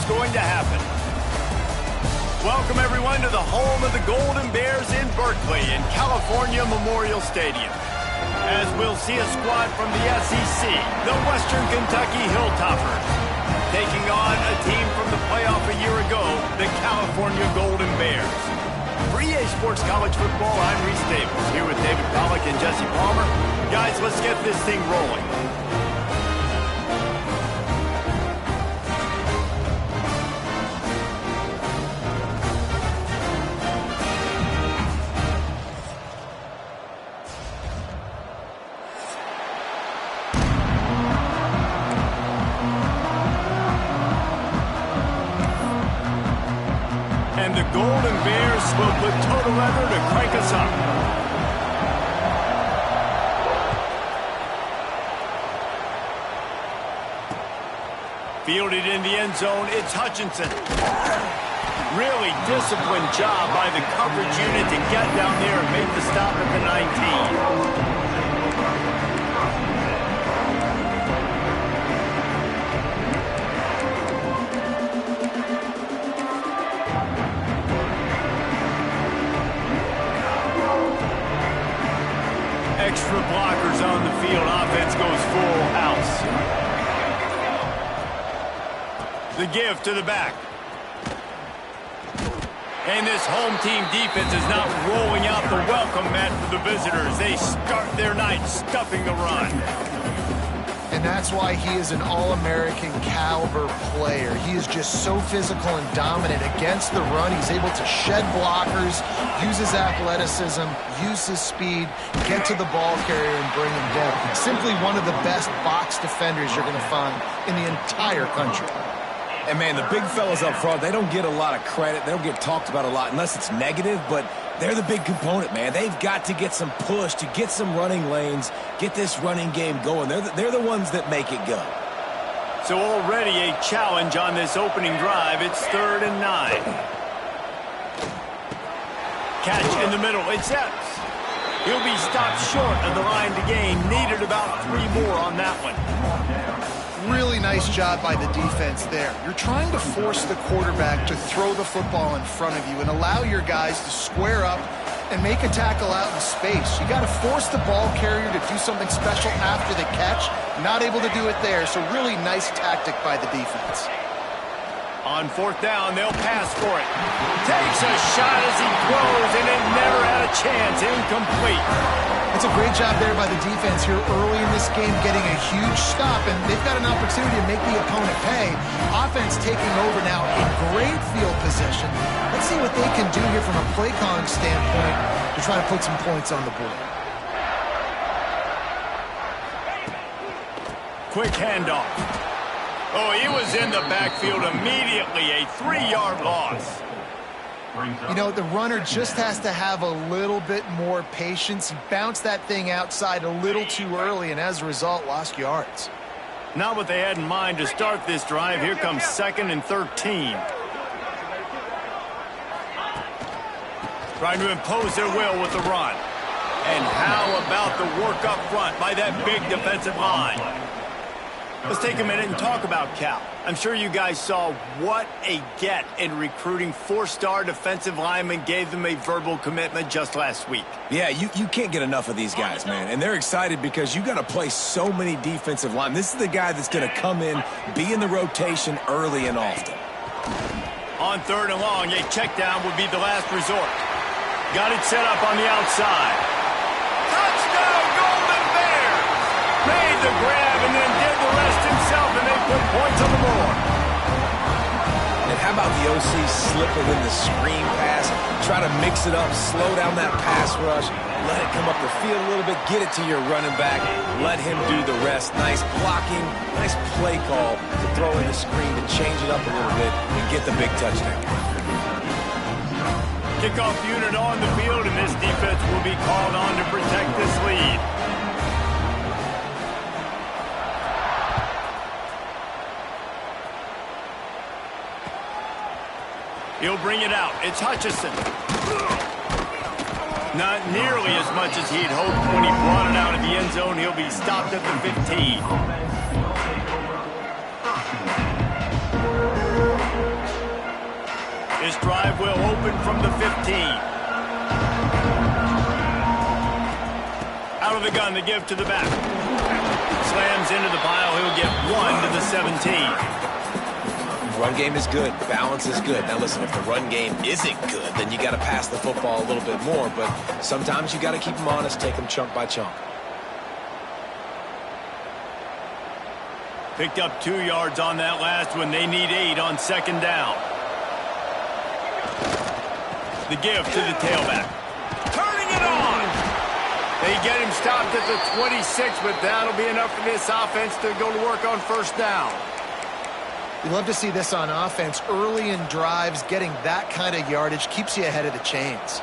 is going to happen. Welcome, everyone, to the home of the Golden Bears in Berkeley in California Memorial Stadium. As we'll see a squad from the SEC, the Western Kentucky Hilltoppers, taking on a team from the playoff a year ago, the California Golden Bears. For EA Sports College Football, I'm Reese Davis, here with David Pollack and Jesse Palmer. Guys, let's get this thing rolling. And the Golden Bears will put total leather to crank us up. Fielded in the end zone, it's Hutchinson. Really disciplined job by the coverage unit to get down there and make the stop at the 19. Extra blockers on the field. Offense goes full house. The give to the back. And this home team defense is not rolling out the welcome mat for the visitors. They start their night stuffing the run. And that's why he is an All-American caliber player. He is just so physical and dominant against the run. He's able to shed blockers, use his athleticism, use his speed, get to the ball carrier and bring him down. Simply one of the best box defenders you're going to find in the entire country. And, man, the big fellas up front, they don't get a lot of credit. They don't get talked about a lot unless it's negative, but they're the big component, man. They've got to get some push, to get some running lanes, get this running game going. They're the ones that make it go. So already a challenge on this opening drive. It's 3rd and 9. Catch in the middle. It's Epps. He'll be stopped short of the line to gain. Needed about 3 more on that one. Really nice job by the defense there. You're trying to force the quarterback to throw the football in front of you and allow your guys to square up and make a tackle out in space. You got to force the ball carrier to do something special after the catch. Not able to do it there, so really nice tactic by the defense. On 4th down, they'll pass for it. Takes a shot as he throws, and it never had a chance. Incomplete. It's a great job there by the defense here early in this game, getting a huge stop, and they've got an opportunity to make the opponent pay. Offense taking over now in great field position. Let's see what they can do here from a play calling standpoint to try to put some points on the board. Quick handoff. Oh, he was in the backfield immediately. A 3-yard loss. You know, the runner just has to have a little bit more patience. He bounced that thing outside a little too early, and as a result, lost yards. Not what they had in mind to start this drive. Here comes 2nd and 13. Trying to impose their will with the run. And how about the work up front by that big defensive line? Let's take a minute and talk about Cal. I'm sure you guys saw what a get in recruiting 4-star defensive linemen gave them a verbal commitment just last week. Yeah, you can't get enough of these guys, man. And they're excited because you got to play so many defensive linemen. This is the guy that's going to come in, be in the rotation early and often. On 3rd and long, a check down would be the last resort. Got it set up on the outside. Touchdown, Golden Bears! Made the grab and then did the rest himself, and they put points on the board. And how about the OC slipping in the screen pass? Try to mix it up, slow down that pass rush, let it come up the field a little bit, get it to your running back, let him do the rest. Nice blocking, nice play call to throw in the screen to change it up a little bit and get the big touchdown. Kickoff unit on the field, and this defense will be called on to protect this lead. He'll bring it out. It's Hutchinson. Not nearly as much as he'd hoped when he brought it out of the end zone. He'll be stopped at the 15. drive will open from the 15. Out of the gun, the give to the back. Slams into the pile. He'll get 1 to the 17. Run game is good. Balance is good. Now listen, if the run game isn't good, then you got to pass the football a little bit more. But sometimes you got to keep them honest, take them chunk by chunk. Picked up 2 yards on that last one. They need 8 on second down. The give to the tailback. Turning it on! They get him stopped at the 26, but that'll be enough for this offense to go to work on first down. You love to see this on offense. Early in drives, getting that kind of yardage keeps you ahead of the chains.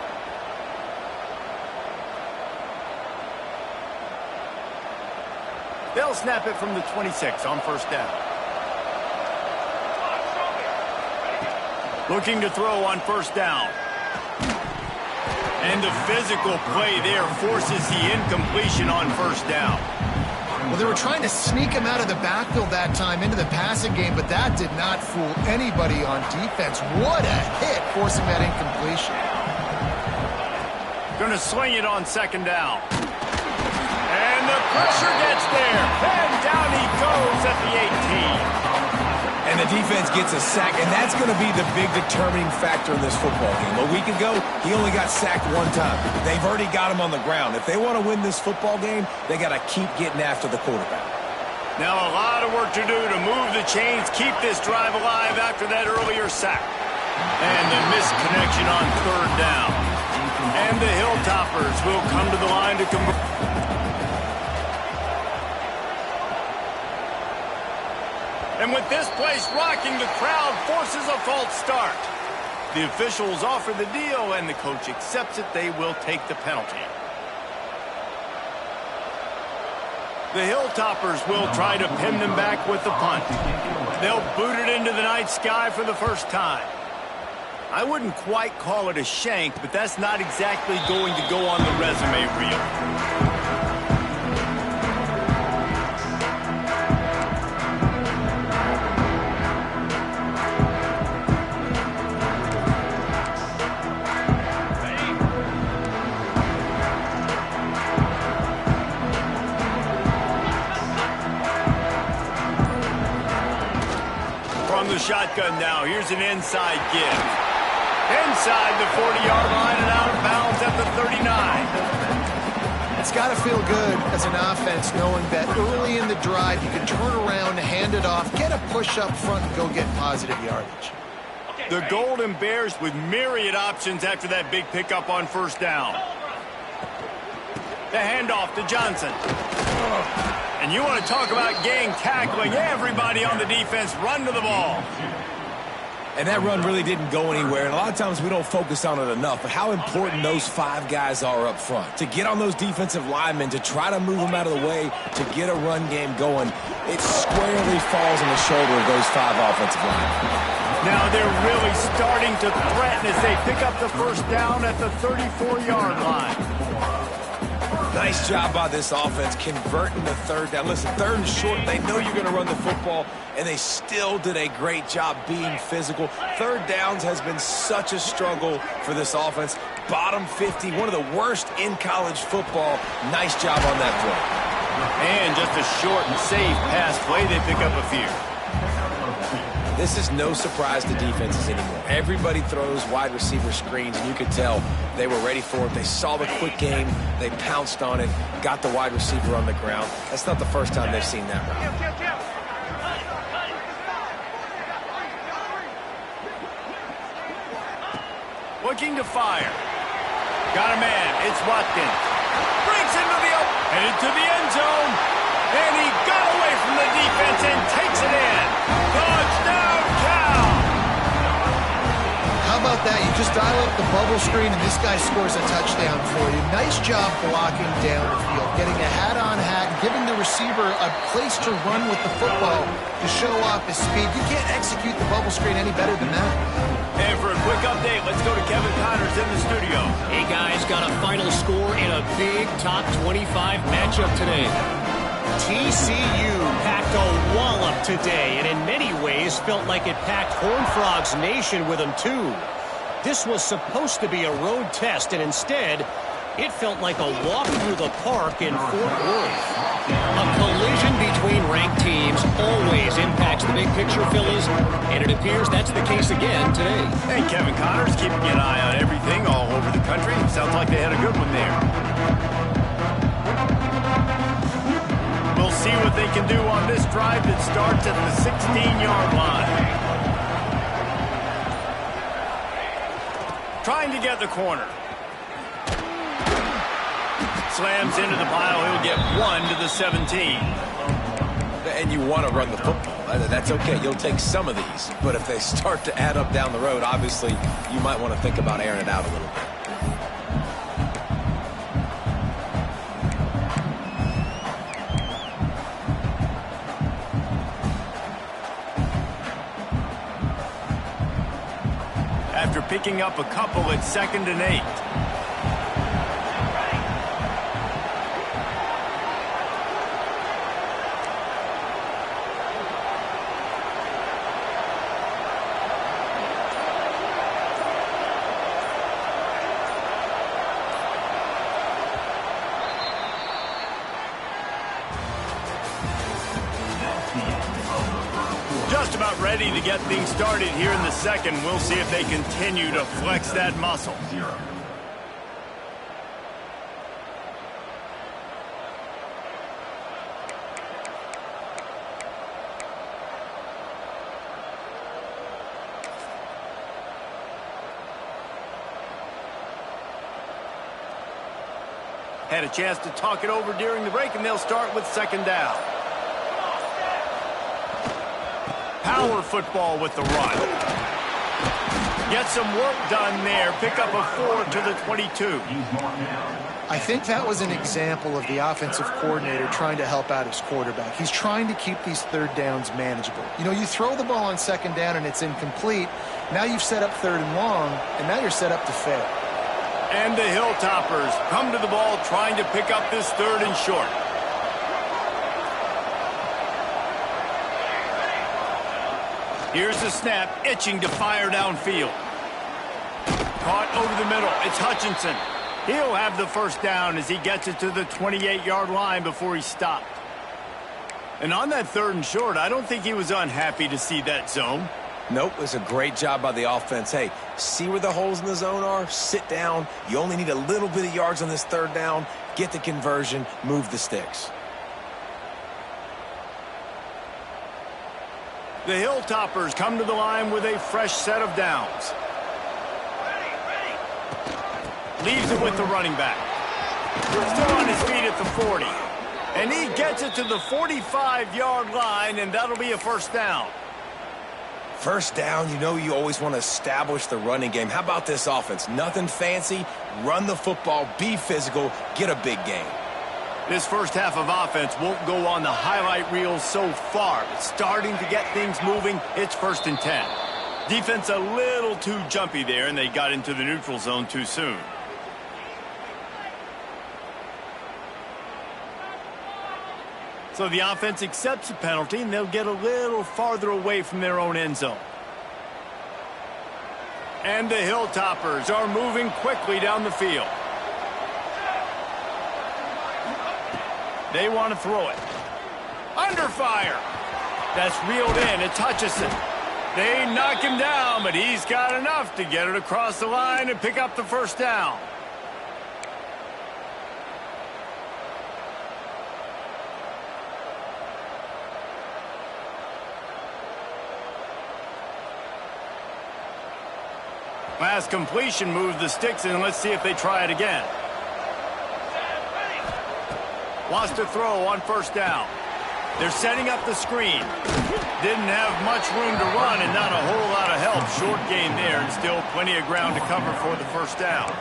They'll snap it from the 26 on first down. Looking to throw on first down. And the physical play there forces the incompletion on first down. Well, they were trying to sneak him out of the backfield that time into the passing game, but that did not fool anybody on defense. What a hit, forcing that incompletion. Going to swing it on second down. And the pressure gets there. And down he goes at the 18. And the defense gets a sack, and that's going to be the big determining factor in this football game. A week ago, he only got sacked 1 time. They've already got him on the ground. If they want to win this football game, they got to keep getting after the quarterback. Now a lot of work to do to move the chains, keep this drive alive after that earlier sack. And the missed connection on third down. And the Hilltoppers will come to the line to convert. And with this place rocking, the crowd forces a false start. The officials offer the deal, and the coach accepts it. They will take the penalty. The Hilltoppers will try to pin them back with the punt. They'll boot it into the night sky for the first time. I wouldn't quite call it a shank, but that's not exactly going to go on the resume reel. Shotgun now. Here's an inside give. Inside the 40-yard line and out of bounds at the 39. It's got to feel good as an offense knowing that early in the drive you can turn around, hand it off, get a push up front, and go get positive yardage. The Golden Bears with myriad options after that big pickup on first down. The handoff to Johnson. And you want to talk about gang tackling. Everybody on the defense run to the ball. And that run really didn't go anywhere. And a lot of times we don't focus on it enough. But how important those 5 guys are up front. To get on those defensive linemen, to try to move them out of the way, to get a run game going, it squarely falls on the shoulder of those 5 offensive linemen. Now they're really starting to threaten as they pick up the first down at the 34-yard line. Nice job by this offense converting the third down. Listen, third and short, they know you're going to run the football, and they still did a great job being physical. Third downs has been such a struggle for this offense. Bottom 50, one of the worst in college football. Nice job on that play. And just a short and safe pass play, they pick up a few. This is no surprise to defenses anymore. Everybody throws wide receiver screens, and you could tell they were ready for it. They saw the quick game. They pounced on it, got the wide receiver on the ground. That's not the first time they've seen that route. Looking to fire. Got a man. It's Watkins. Breaks into the and into the end zone. And he got away from the defense and takes it in. Touchdown, Cal! How about that? You just dial up the bubble screen and this guy scores a touchdown for you. Nice job blocking down the field, getting a hat-on hat, giving the receiver a place to run with the football to show off his speed. You can't execute the bubble screen any better than that. And for a quick update, let's go to Kevin Connors in the studio. Hey, guys, got a final score in a big top 25 matchup today. TCU packed a wallop today, and in many ways felt like it packed Horned Frogs Nation with them, too. This was supposed to be a road test, and instead, it felt like a walk through the park in Fort Worth. A collision between ranked teams always impacts the big picture, Phillies, and it appears that's the case again today. Hey, Kevin Connors keeping an eye on everything all over the country. Sounds like they had a good one there. We'll see what they can do on this drive that starts at the 16-yard line. Trying to get the corner. Slams into the pile. He'll get 1 to the 17. And you want to run the football. That's okay. You'll take some of these. But if they start to add up down the road, obviously, you might want to think about airing it out a little bit. After picking up a couple, it's 2nd and 8. Just about ready to get things started here in the second. We'll see if they continue to flex that muscle. Had a chance to talk it over during the break, and they'll start with 2nd down. Power football with the run. Get some work done there. Pick up a 4 to the 22. I think that was an example of the offensive coordinator trying to help out his quarterback. He's trying to keep these 3rd downs manageable. You know, you throw the ball on 2nd down and it's incomplete. Now you've set up 3rd and long, and now you're set up to fail. And the Hilltoppers come to the ball trying to pick up this 3rd and short. Here's the snap, itching to fire downfield. Caught over the middle. It's Hutchinson. He'll have the 1st down as he gets it to the 28-yard line before he stopped. And on that 3rd and short, I don't think he was unhappy to see that zone. Nope, it was a great job by the offense. Hey, see where the holes in the zone are? Sit down. You only need a little bit of yards on this 3rd down. Get the conversion. Move the sticks. The Hilltoppers come to the line with a fresh set of downs. Leaves it with the running back. Still on his feet at the 40. And he gets it to the 45-yard line, and that'll be a 1st down. 1st down, you know you always want to establish the running game. How about this offense? Nothing fancy. Run the football, be physical, get a big gain. This first half of offense won't go on the highlight reel so far. It's starting to get things moving. It's 1st and 10. Defense a little too jumpy there, and they got into the neutral zone too soon. So the offense accepts the penalty, and they'll get a little farther away from their own end zone. And the Hilltoppers are moving quickly down the field. They want to throw it. Under fire. That's reeled in. It's Hutchinson. They knock him down, but he's got enough to get it across the line and pick up the 1st down. Last completion moved the sticks, and let's see if they try it again. Wants to throw on 1st down. They're setting up the screen. Didn't have much room to run and not a whole lot of help. Short gain there, and still plenty of ground to cover for the 1st down.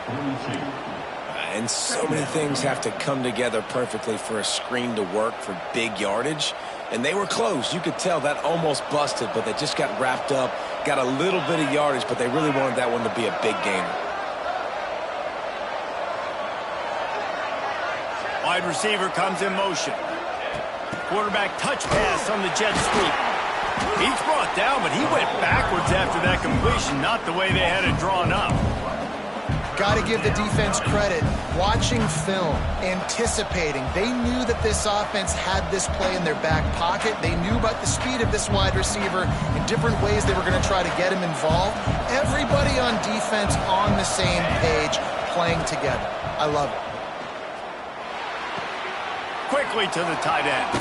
And so many things have to come together perfectly for a screen to work for big yardage. And they were close. You could tell that almost busted, but they just got wrapped up, got a little bit of yardage, but they really wanted that one to be a big gainer. Wide receiver comes in motion. Quarterback touch pass on the jet sweep. He's brought down, but he went backwards after that completion, not the way they had it drawn up. Got to give the defense credit. Watching film, anticipating. They knew that this offense had this play in their back pocket. They knew about the speed of this wide receiver in different ways they were going to try to get him involved. Everybody on defense on the same page, playing together. I love it. Quickly to the tight end.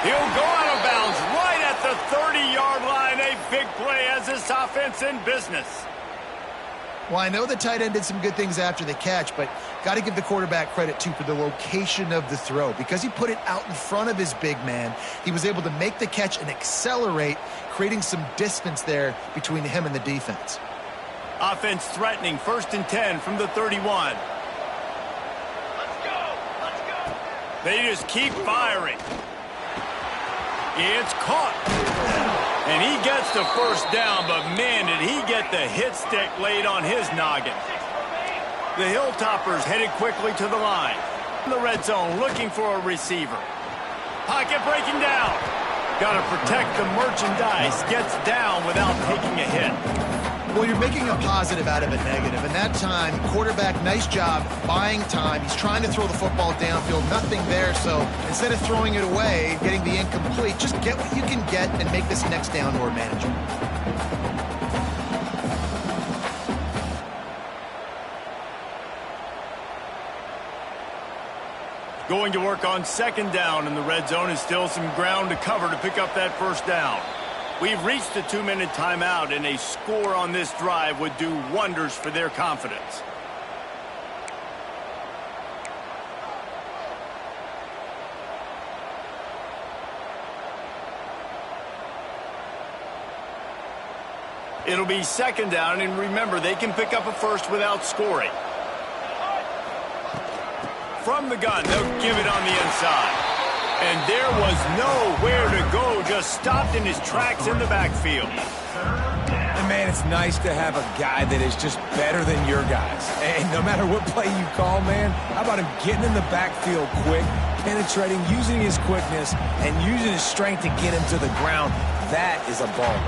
He'll go out of bounds right at the 30-yard line. A big play as this offense in business. Well, I know the tight end did some good things after the catch, but got to give the quarterback credit, too, for the location of the throw. Because he put it out in front of his big man, he was able to make the catch and accelerate, creating some distance there between him and the defense. Offense threatening, 1st and 10 from the 31. They just keep firing. It's caught. And he gets the first down, but man, did he get the hit stick laid on his noggin. The Hilltoppers headed quickly to the line. In the red zone, looking for a receiver. Pocket breaking down. Got to protect the merchandise. Gets down without taking a hit. Well, you're making a positive out of a negative. And that time, quarterback, nice job buying time. He's trying to throw the football downfield. Nothing there. So instead of throwing it away, getting the incomplete, just get what you can get and make this next down more manageable. Going to work on 2nd down in the red zone, and still some ground to cover to pick up that 1st down. We've reached the 2-minute timeout, and a score on this drive would do wonders for their confidence. It'll be 2nd down, and remember, they can pick up a first without scoring. From the gun, they'll give it on the inside. And there was nowhere to go, just stopped in his tracks in the backfield. And man, it's nice to have a guy that is just better than your guys. And no matter what play you call, man, how about him getting in the backfield quick, penetrating, using his quickness, and using his strength to get him to the ground? That is a baller.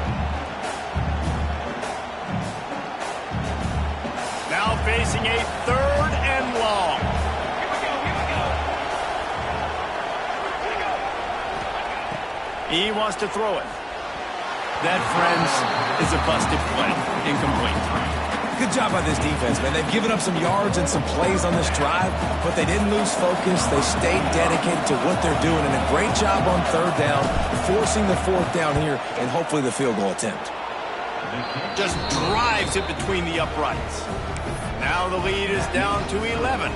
Now facing a 3rd and long. He wants to throw it. That, friends, is a busted play. Incomplete. Good job by this defense, man. They've given up some yards and some plays on this drive, but they didn't lose focus. They stayed dedicated to what they're doing, and a great job on 3rd down, forcing the 4th down here, and hopefully the field goal attempt. Just drives it between the uprights. Now the lead is down to 11.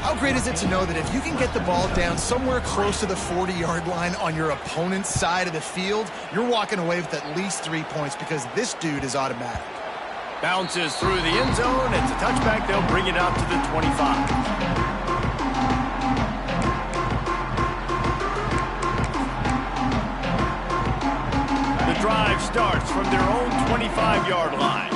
How great is it to know that if you can get the ball down somewhere close to the 40-yard line on your opponent's side of the field, you're walking away with at least 3 points because this dude is automatic. Bounces through the end zone. It's a touchback. They'll bring it out to the 25. The drive starts from their own 25-yard line.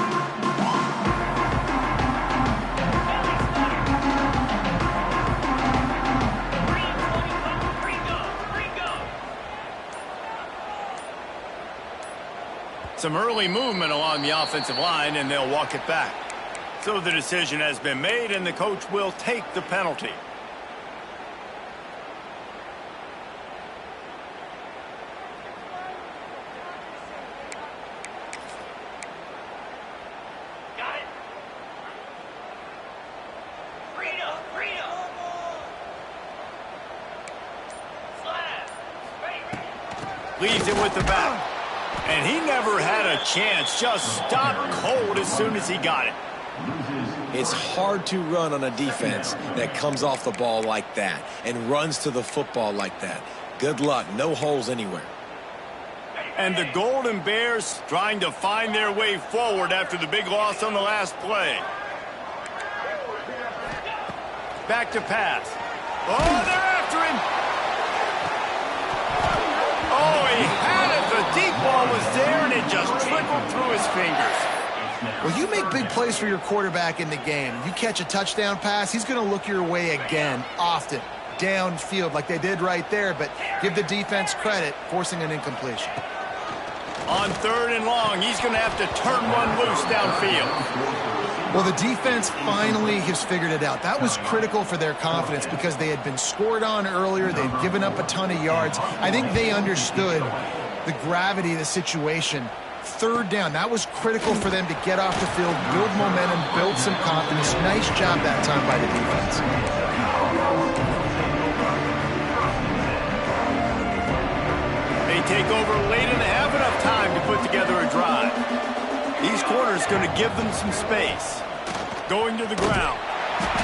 Some early movement along the offensive line, and they'll walk it back. So the decision has been made, and the coach will take the penalty. Got it. Freedom, freedom. Slap. Leaves it with the back. And he never had a chance, just stopped cold as soon as he got it. It's hard to run on a defense that comes off the ball like that and runs to the football like that. Good luck. No holes anywhere. And the Golden Bears trying to find their way forward after the big loss on the last play. Back to pass. Oh, they're after him. Oh, he had it. The deep ball was there, and it just trickled through his fingers. Well, you make big plays for your quarterback in the game. You catch a touchdown pass, he's going to look your way again, often. downfield like they did right there, but give the defense credit, forcing an incompletion. On 3rd and long, he's going to have to turn one loose downfield. Well, the defense finally has figured it out. That was critical for their confidence because they had been scored on earlier. They had given up a ton of yards. I think they understood the gravity of the situation. 3rd down, that was critical for them to get off the field, build momentum, build some confidence. Nice job that time by the defense. They take over late and have enough time to put together a drive. These corners going to give them some space. Going to the ground.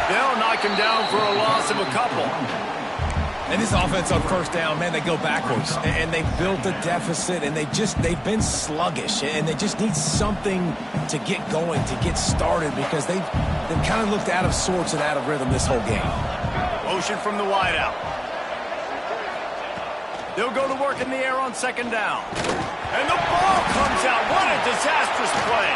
They'll knock him down for a loss of a couple. And this offense on 1st down, man, they go backwards. And they built a deficit, and they've been sluggish. And they just need something to get going, to get started, because they've kind of looked out of sorts and out of rhythm this whole game. Motion from the wideout. They'll go to work in the air on 2nd down. And the ball comes out. What a disastrous play.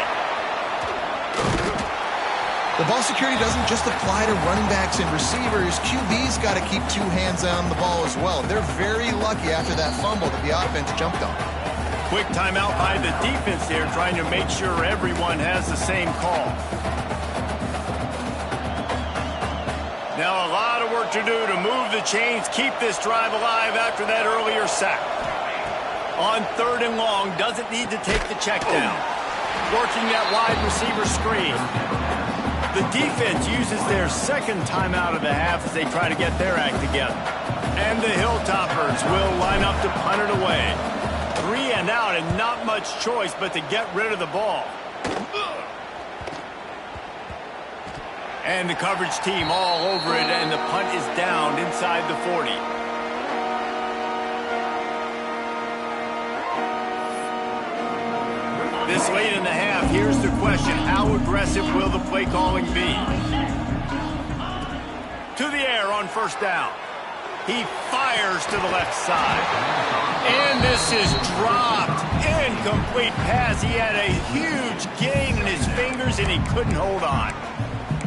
The ball security doesn't just apply to running backs and receivers. QB's got to keep 2 hands on the ball as well. They're very lucky after that fumble that the offense jumped on. Quick timeout by the defense here, trying to make sure everyone has the same call. Now a lot of work to do to move the chains, keep this drive alive after that earlier sack. On 3rd and long, doesn't need to take the check down. Working that wide receiver screen. The defense uses their 2nd timeout of the half as they try to get their act together. And the Hilltoppers will line up to punt it away. 3 and out and not much choice but to get rid of the ball. And the coverage team all over it, and the punt is down inside the 40. This late in the half, here's the question. How aggressive will the play calling be? To the air on 1st down. He fires to the left side. And this is dropped. Incomplete pass. He had a huge gain in his fingers, and he couldn't hold on.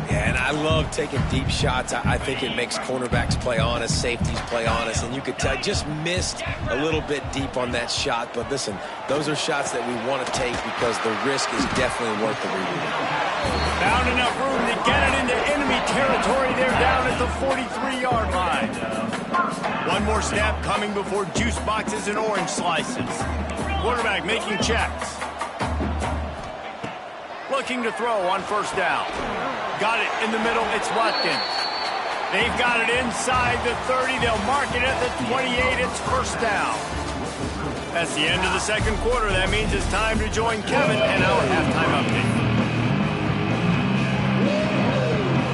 Yeah, and I love taking deep shots. I think it makes cornerbacks play honest, safeties play honest, and you could tell just missed a little bit deep on that shot. But listen, those are shots that we want to take because the risk is definitely worth the reward. Found enough room to get it into enemy territory. They're down at the 43-yard line. One more snap coming before juice boxes and orange slices. Quarterback making checks. Looking to throw on 1st down. Got it in the middle. It's Watkins. They've got it inside the 30. They'll mark it at the 28. It's 1st down. That's the end of the 2nd quarter. That means it's time to join Kevin and our halftime update.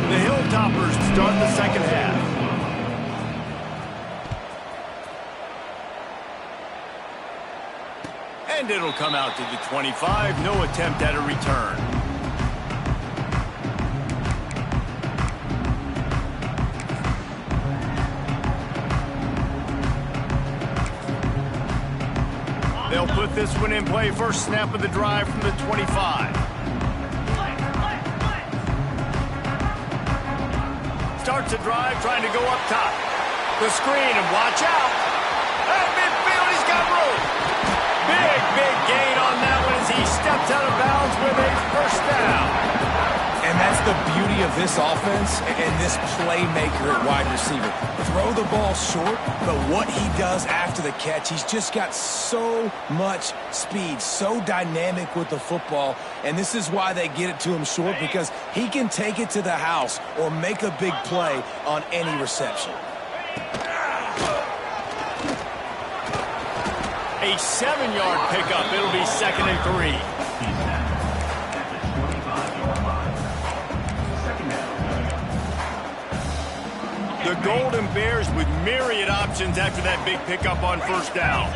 The Hilltoppers start the 2nd half. And it'll come out to the 25. No attempt at a return. They'll put this one in play. First snap of the drive from the 25. Starts a drive, trying to go up top. The screen, and watch out. At midfield, he's got room. Big gain on that one as he steps out of bounds with a 1st down. And that's the beauty of this offense and this playmaker at wide receiver. Throw the ball short, but what he does after the catch, he's just got so much speed, so dynamic with the football, and this is why they get it to him short, because he can take it to the house or make a big play on any reception. A 7-yard pickup. It'll be 2nd and 3. The Golden Bears with myriad options after that big pickup on 1st down.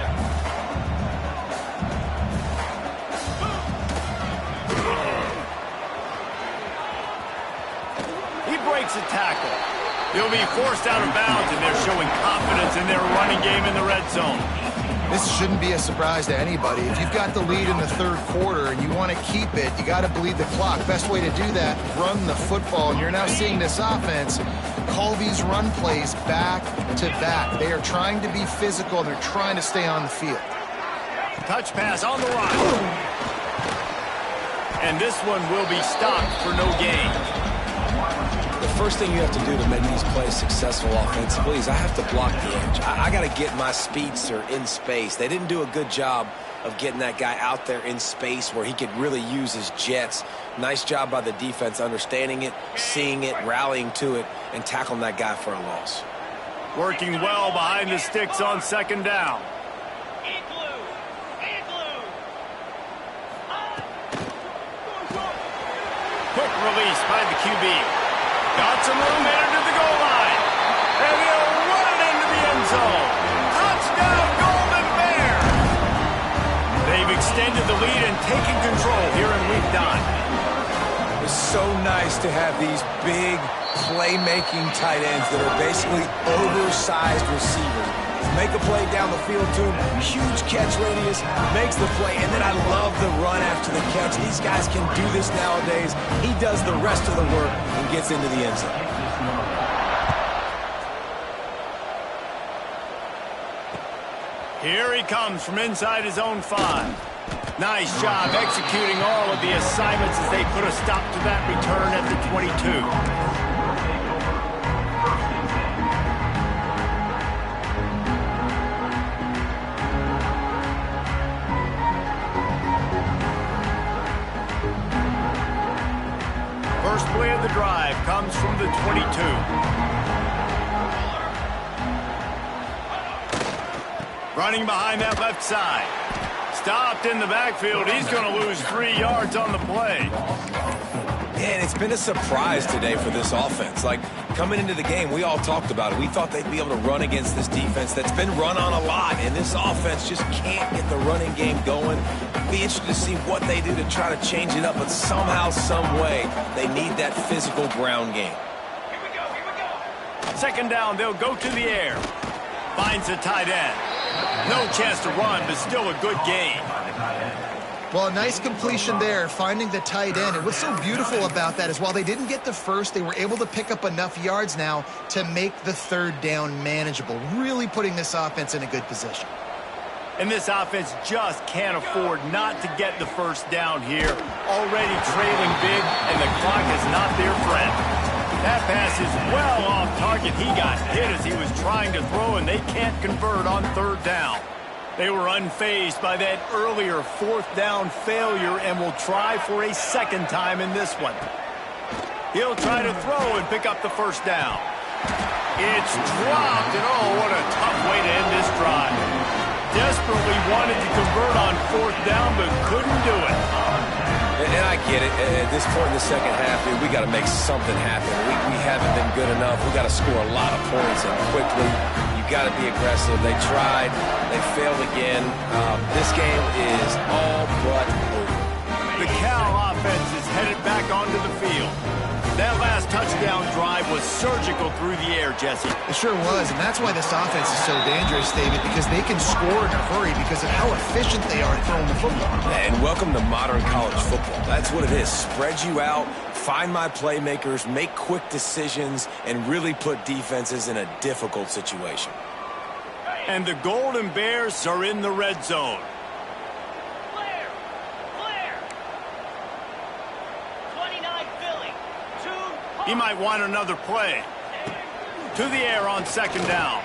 He breaks a tackle. He'll be forced out of bounds, and they're showing confidence in their running game in the red zone. This shouldn't be a surprise to anybody. If you've got the lead in the 3rd quarter and you want to keep it, you got to bleed the clock. Best way to do that, run the football. And you're now seeing this offense call these run plays back to back. They are trying to be physical. They're trying to stay on the field. Touch pass on the line. And this one will be stopped for no gain. The first thing you have to do to make these plays successful offensively is I have to block the edge. I got to get my speedster in space. They didn't do a good job of getting that guy out there in space where he could really use his jets. Nice job by the defense understanding it, seeing it, rallying to it, and tackling that guy for a loss. Working well behind the sticks on second down. Quick release by the QB. Got some room headed to the goal line. And he'll run it into the end zone. Touchdown, Golden Bears! They've extended the lead and taken control here in week 9. It's so nice to have these big playmaking tight ends that are basically oversized receivers. Make a play down the field to him, huge catch radius, makes the play, and then I love the run after the catch. These guys can do this nowadays. He does the rest of the work and gets into the end zone. Here he comes from inside his own 5. Nice job executing all of the assignments as they put a stop to that return at the 22. First play of the drive comes from the 22. Running behind that left side. Stopped in the backfield. He's going to lose 3 yards on the play. And it's been a surprise today for this offense. Like, coming into the game, we all talked about it. We thought they'd be able to run against this defense that's been run on a lot, and this offense just can't get the running game going. Be interested to see what they do to try to change it up, but somehow, some way, they need that physical ground game. Here we go. Second down, they'll go to the air. Finds a tight end. No chance to run, but still a good gain. Well, a nice completion there, finding the tight end. And what's so beautiful about that is while they didn't get the first, they were able to pick up enough yards now to make the third down manageable, really putting this offense in a good position. And this offense just can't afford not to get the first down here. Already trailing big, and the clock is not their friend. That pass is well off target. He got hit as he was trying to throw, and they can't convert on third down. They were unfazed by that earlier fourth down failure and will try for a second time in this one. He'll try to throw and pick up the first down. It's dropped, and oh, what a tough way to end this drive. Desperately wanted to convert on fourth down, but couldn't do it. And I get it. At this point in the second half, dude, we got to make something happen. We haven't been good enough. We got to score a lot of points and quickly. You got to be aggressive. They tried. They failed again. This game is all but over. The Cal offense is headed back onto the field. That last touchdown drive was surgical through the air, Jesse. It sure was, and that's why this offense is so dangerous, David, because they can score in a hurry because of how efficient they are at throwing the football. And welcome to modern college football. That's what it is. Spread you out, find my playmakers, make quick decisions, and really put defenses in a difficult situation. And the Golden Bears are in the red zone. Clear. 29 Philly. 2. He might want another play. To the air on second down.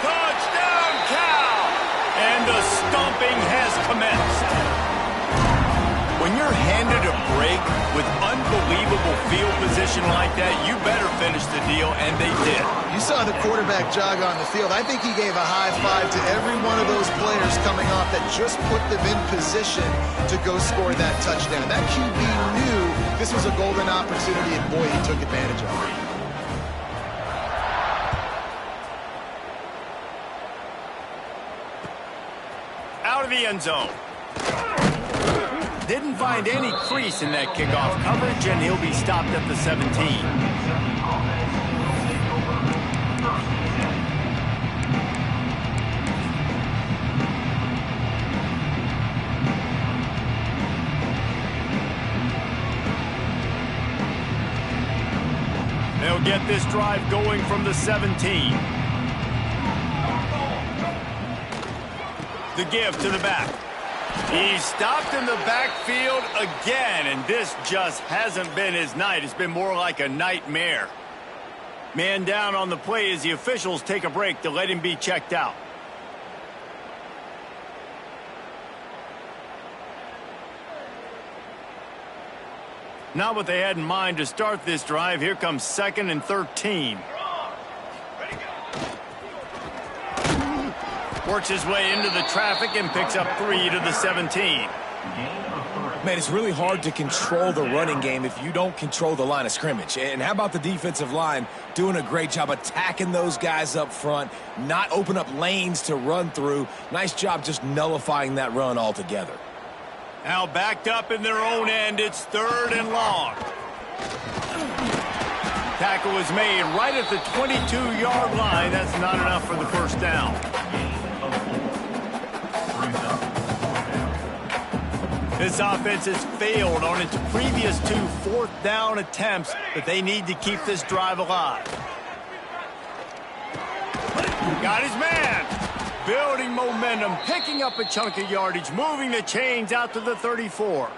Touchdown, Cal! And the stomping has commenced. When you're handed a break with unbelievable field position like that, you better finish the deal, and they did. You saw the quarterback jog on the field. I think he gave a high five to every one of those players coming off that just put them in position to go score that touchdown. That QB knew this was a golden opportunity, and boy, he took advantage of it. Out of the end zone. Didn't find any crease in that kickoff coverage, and he'll be stopped at the 17. They'll They'll get this drive going from the 17. The give to the back. He's stopped in the backfield again, and this just hasn't been his night. It's been more like a nightmare. Man down on the play as the officials take a break to let him be checked out. Not what they had in mind to start this drive. Here comes 2nd and 13. Works his way into the traffic and picks up 3 to the 17. Man, it's really hard to control the running game if you don't control the line of scrimmage. And how about the defensive line doing a great job attacking those guys up front, not open up lanes to run through. Nice job just nullifying that run altogether. Now backed up in their own end, it's 3rd and long. Tackle was made right at the 22-yard line. That's not enough for the first down. This offense has failed on its previous 2 fourth-down attempts, but they need to keep this drive alive. Got his man. Building momentum, picking up a chunk of yardage, moving the chains out to the 34.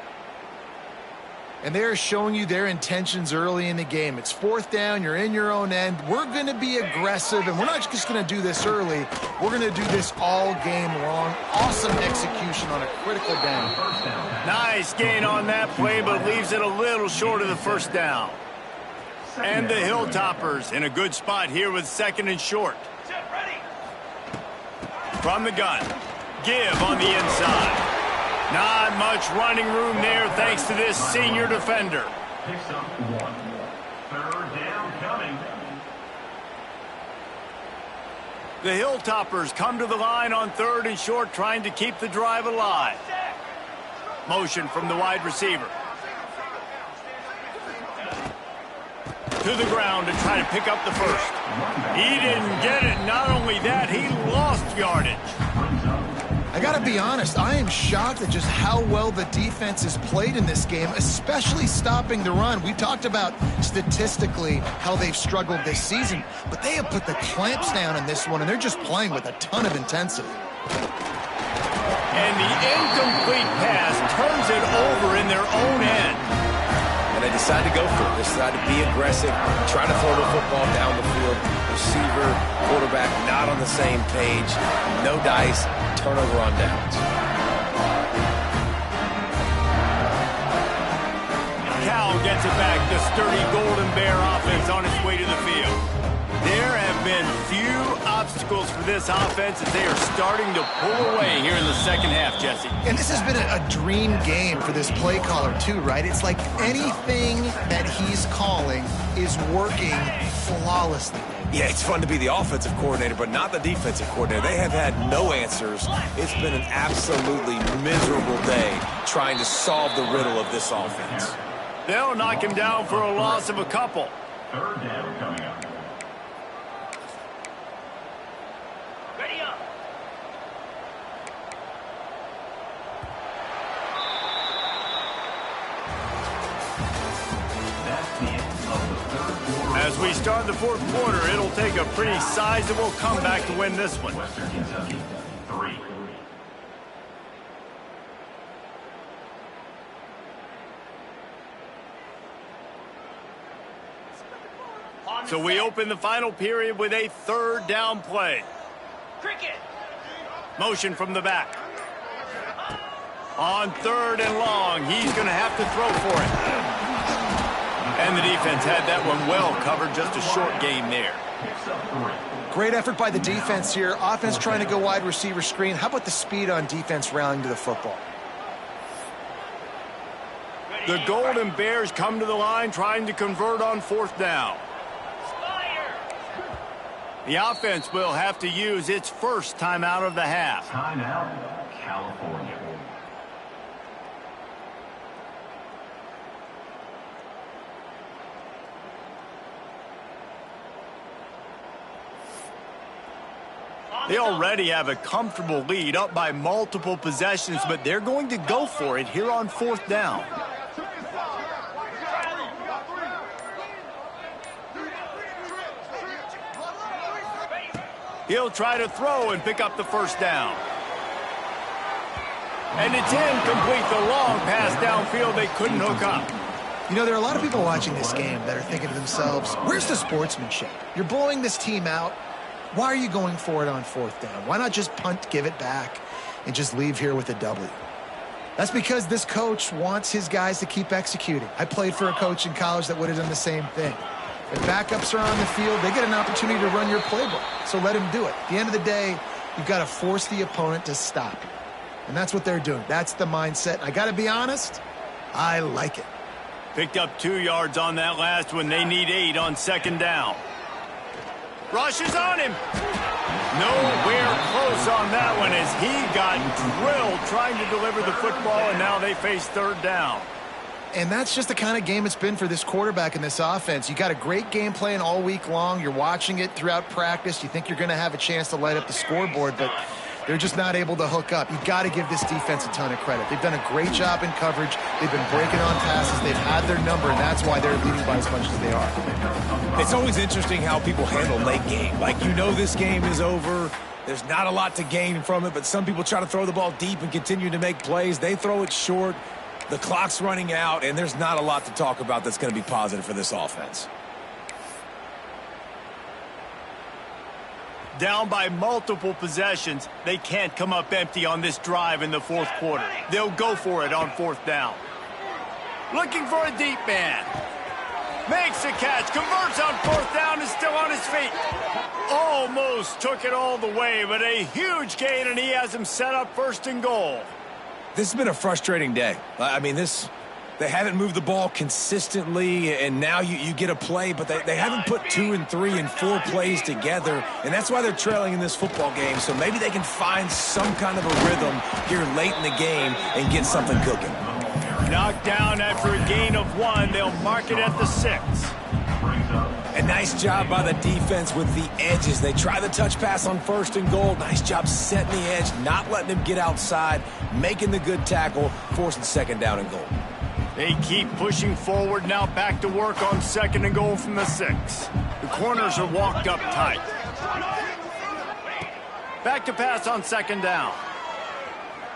And they're showing you their intentions early in the game. It's 4th down, you're in your own end. We're going to be aggressive, and we're not just going to do this early. We're going to do this all game long. Awesome execution on a critical down. Nice gain on that play, but leaves it a little short of the first down. And the Hilltoppers in a good spot here with 2nd and short. From the gun, give on the inside. Not much running room there thanks to this senior defender. Picks up 1. 3rd down coming. The Hilltoppers come to the line on 3rd and short, trying to keep the drive alive. Motion from the wide receiver. To the ground to try to pick up the first. He didn't get it. Not only that, he lost yardage. I got to be honest, I am shocked at just how well the defense has played in this game, especially stopping the run. We talked about statistically how they've struggled this season, but they have put the clamps down in this one, and they're just playing with a ton of intensity. And the incomplete pass turns it over in their own end. And they decide to go for it. They decide to be aggressive, try to throw the football down the field. Receiver, quarterback not on the same page. No dice, turnover on downs. Cal gets it back. The sturdy Golden Bear offense on its way to the field. There have been few obstacles for this offense as they are starting to pull away here in the second half, Jesse. And this has been a dream game for this play caller too, right? It's like anything that he's calling is working flawlessly. Yeah, it's fun to be the offensive coordinator, but not the defensive coordinator. They have had no answers. It's been an absolutely miserable day trying to solve the riddle of this offense. They'll knock him down for a loss of a couple. 3rd down coming up. Ready up. That's the end of the 3rd quarter. As we start the 4th quarter, it'll take a pretty sizable comeback to win this one. Western Kentucky, 3. So we open the final period with a 3rd down play. Cricket. Motion from the back. On 3rd and long, he's going to have to throw for it. And the defense had that one well covered, just a short gain there. Picks up 3. Great effort by the defense here. Offense trying to go wide receiver screen. How about the speed on defense rallying to the football? The Golden Bears come to the line trying to convert on 4th down. The offense will have to use its first timeout of the half. Timeout, California. They already have a comfortable lead, up by multiple possessions, but they're going to go for it here on 4th down. He'll try to throw and pick up the first down. And it's incomplete, the long pass downfield they couldn't hook up. You know, there are a lot of people watching this game that are thinking to themselves, where's the sportsmanship? You're blowing this team out. Why are you going for it on fourth down? Why not just punt, give it back, and just leave here with a W? That's because this coach wants his guys to keep executing. I played for a coach in college that would have done the same thing. If backups are on the field, they get an opportunity to run your playbook, so let him do it. At the end of the day, you've got to force the opponent to stop. And that's what they're doing. That's the mindset. I got to be honest, I like it. Picked up 2 yards on that last one. They need 8 on second down. Rush is on him. Nowhere close on that one as he got drilled trying to deliver the football, and now they face third down. And that's just the kind of game it's been for this quarterback in this offense. You got a great game plan all week long. You're watching it throughout practice. You think you're going to have a chance to light up the scoreboard, but they're just not able to hook up. You got to give this defense a ton of credit. They've done a great job in coverage. They've been breaking on passes. They've had their number, and that's why they're leading by as much as they are. It's always interesting how people handle late game. Like, you know this game is over. There's not a lot to gain from it, but some people try to throw the ball deep and continue to make plays. They throw it short. The clock's running out, and there's not a lot to talk about that's going to be positive for this offense. Down by multiple possessions, they can't come up empty on this drive in the fourth quarter. They'll go for it on fourth down. Looking for a deep man. Makes a catch, converts on fourth down, is still on his feet. Almost took it all the way, but a huge gain, and he has him set up first and goal. This has been a frustrating day. I mean, they haven't moved the ball consistently, and now you get a play, but they haven't put 2 and 3 and 4 plays together, and that's why they're trailing in this football game. So maybe they can find some kind of a rhythm here late in the game and get something cooking. Knocked down after a gain of 1. They'll mark it at the 6. A nice job by the defense with the edges. They try the touch pass on first and goal. Nice job setting the edge, not letting him get outside, making the good tackle, forcing second down and goal. They keep pushing forward, now back to work on second and goal from the 6. The corners are walked up tight. Back to pass on second down.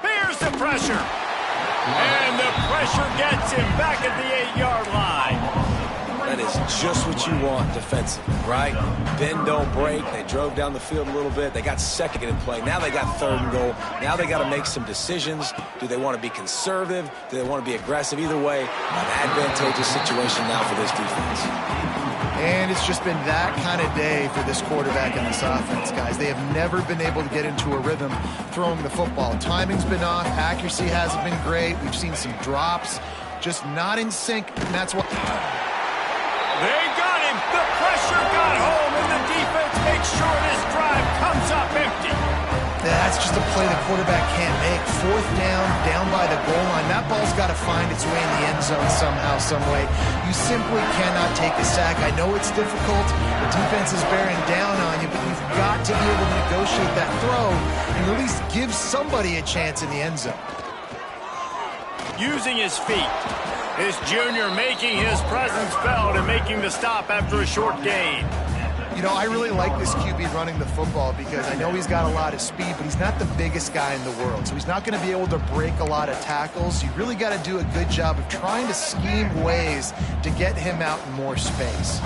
Here's the pressure. And the pressure gets him back at the 8-yard line. That is just what you want defensively, right? Bend, don't break. They drove down the field a little bit. They got second in play. Now they got third and goal. Now they got to make some decisions. Do they want to be conservative? Do they want to be aggressive? Either way, an advantageous situation now for this defense. And it's just been that kind of day for this quarterback and this offense, guys. They have never been able to get into a rhythm throwing the football. Timing's been off. Accuracy hasn't been great. We've seen some drops. Just not in sync, and that's what... They got him. The pressure got home, and the defense makes sure this drive comes up empty. That's just a play the quarterback can't make. Fourth down, down by the goal line. That ball's got to find its way in the end zone somehow, some way. You simply cannot take the sack. I know it's difficult. The defense is bearing down on you, but you've got to be able to negotiate that throw and at least give somebody a chance in the end zone. Using his feet. This junior making his presence felt and making the stop after a short gain. You know, I really like this QB running the football because I know he's got a lot of speed, but he's not the biggest guy in the world. So he's not going to be able to break a lot of tackles. You really got to do a good job of trying to scheme ways to get him out in more space.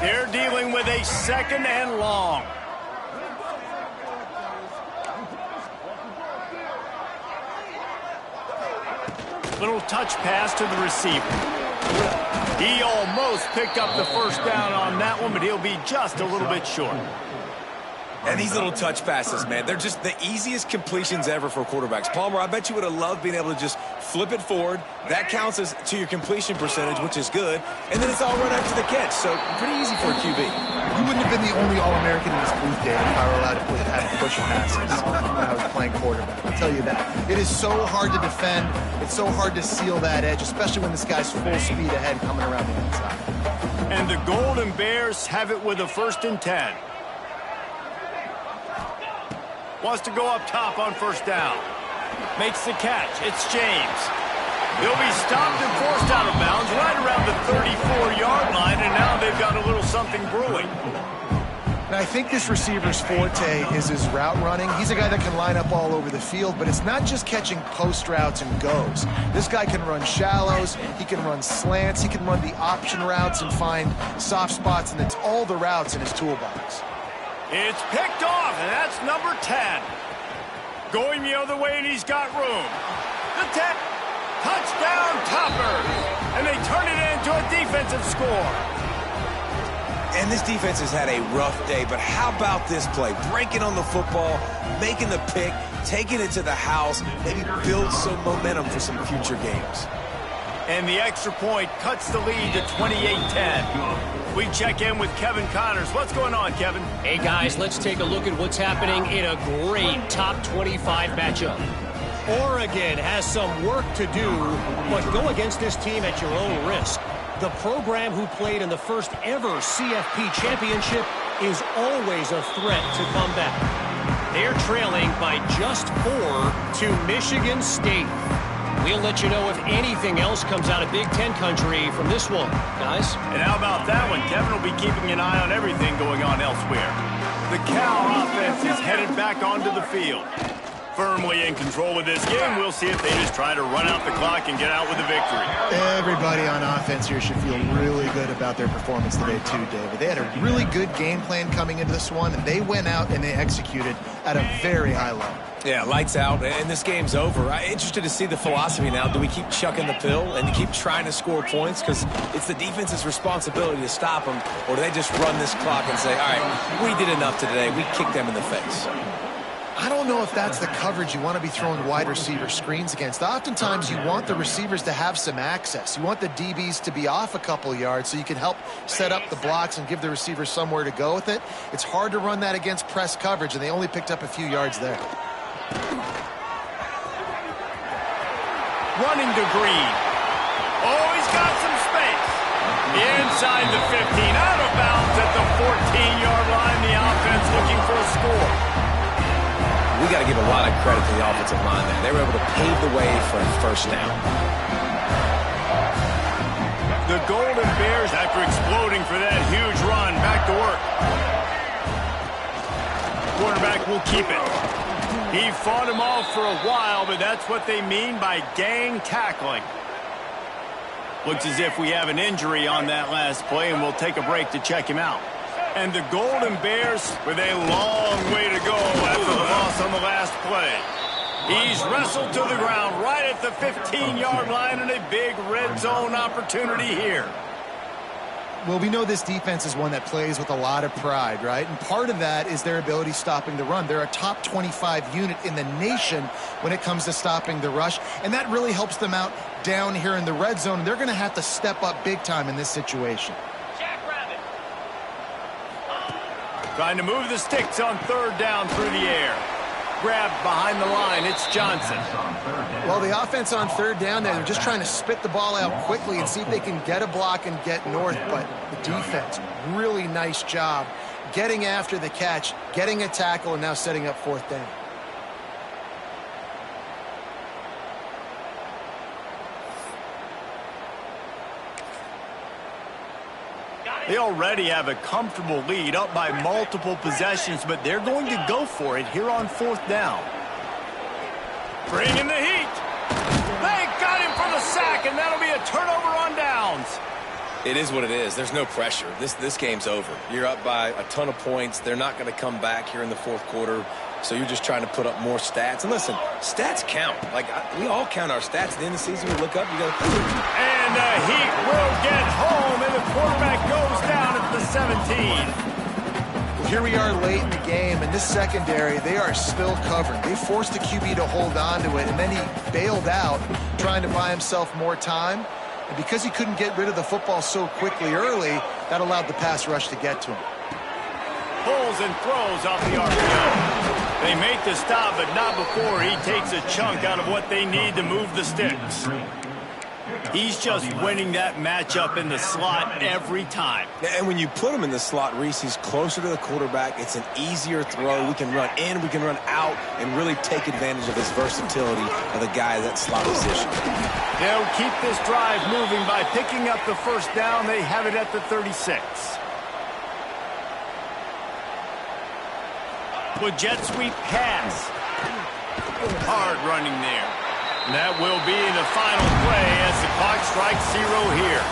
They're dealing with a second and long. Little touch pass to the receiver. He almost picked up the first down on that one, but he'll be just a little bit short. And these little touch passes, man, they're just the easiest completions ever for quarterbacks. Palmer, I bet you would have loved being able to just flip it forward. That counts as to your completion percentage, which is good. And then it's all run after the catch, so pretty easy for a QB. You wouldn't have been the only All-American in this booth, Dave, if I were allowed to push passes when I was playing quarterback. I'll tell you that. It is so hard to defend. It's so hard to seal that edge, especially when this guy's full speed ahead coming around the inside. And the Golden Bears have it with a 1st and 10. Wants to go up top on first down. Makes the catch. It's James. He'll be stopped and forced out of bounds right around the 34-yard line, and now they've got a little something brewing. And I think this receiver's forte is his route running. He's a guy that can line up all over the field, but it's not just catching post routes and goes. This guy can run shallows, he can run slants, he can run the option routes and find soft spots, and it's all the routes in his toolbox. It's picked off, and that's number 10. Going the other way, and he's got room. The 10. Touchdown Toppers! And they turn it into a defensive score. And this defense has had a rough day, but how about this play? Breaking on the football, making the pick, taking it to the house, maybe build some momentum for some future games. And the extra point cuts the lead to 28-10. We check in with Kevin Connors. What's going on, Kevin? Hey, guys, let's take a look at what's happening in a great top 25 matchup. Oregon has some work to do, but go against this team at your own risk. The program who played in the first ever CFP championship is always a threat to come back. They're trailing by just 4 to Michigan State. We'll let you know if anything else comes out of Big Ten country from this one, guys. And how about that one? Kevin will be keeping an eye on everything going on elsewhere. The Cal offense is headed back onto the field. Firmly in control of this game. We'll see if they just try to run out the clock and get out with a victory. Everybody on offense here should feel really good about their performance today too, David. They had a really good game plan coming into this one, and they went out and they executed at a very high level. Yeah, lights out, and this game's over. I'm interested to see the philosophy now. Do we keep chucking the pill and keep trying to score points? Because it's the defense's responsibility to stop them, or do they just run this clock and say, all right, we did enough today. We kicked them in the face. I don't know if that's the coverage you want to be throwing wide receiver screens against. Oftentimes, you want the receivers to have some access. You want the DBs to be off a couple yards so you can help set up the blocks and give the receivers somewhere to go with it. It's hard to run that against press coverage, and they only picked up a few yards there. Running to Green. Oh, he's got some space. Inside the 15, out of bounds at the 14-yard line. The offense looking for a score. We got to give a lot of credit to the offensive line there. They were able to pave the way for a first down. The Golden Bears, after exploding for that huge run, back to work. Quarterback will keep it. He fought him off for a while, but that's what they mean by gang tackling. Looks as if we have an injury on that last play, and we'll take a break to check him out. And the Golden Bears with a long way to go after the loss on the last play. He's wrestled to the ground right at the 15-yard line, and a big red zone opportunity here. Well, we know this defense is one that plays with a lot of pride, right? And part of that is their ability stopping the run. They're a top 25 unit in the nation when it comes to stopping the rush, and that really helps them out down here in the red zone. And they're going to have to step up big time in this situation. Trying to move the sticks on third down through the air. Grabbed behind the line, it's Johnson. Well, the offense on third down there, they're just trying to spit the ball out quickly and see if they can get a block and get north. But the defense, really nice job getting after the catch, getting a tackle, and now setting up fourth down. They already have a comfortable lead, up by multiple possessions, but they're going to go for it here on fourth down. Bringing the heat. They got him for the sack, and that'll be a turnover on downs. It is what it is. There's no pressure. This game's over. You're up by a ton of points. They're not going to come back here in the fourth quarter, so you're just trying to put up more stats. And listen, stats count. We all count our stats. At the end of the season, we look up, you got to... And the Heat will get home, and the quarterback goes down at the 17. Here we are late in the game, and this secondary, they are still covering. They forced the QB to hold on to it, and then he bailed out, trying to buy himself more time. And because he couldn't get rid of the football so quickly early, that allowed the pass rush to get to him. Pulls and throws off the RPO. They make the stop, but not before he takes a chunk out of what they need to move the sticks. He's just winning that matchup in the slot every time. And when you put him in the slot, Reese, he's closer to the quarterback. It's an easier throw. We can run in, we can run out, and really take advantage of his versatility of the guy at that slot position. They'll keep this drive moving by picking up the first down. They have it at the 36. With jet sweep pass. Hard running there. And that will be the final play as the clock strikes 0 here.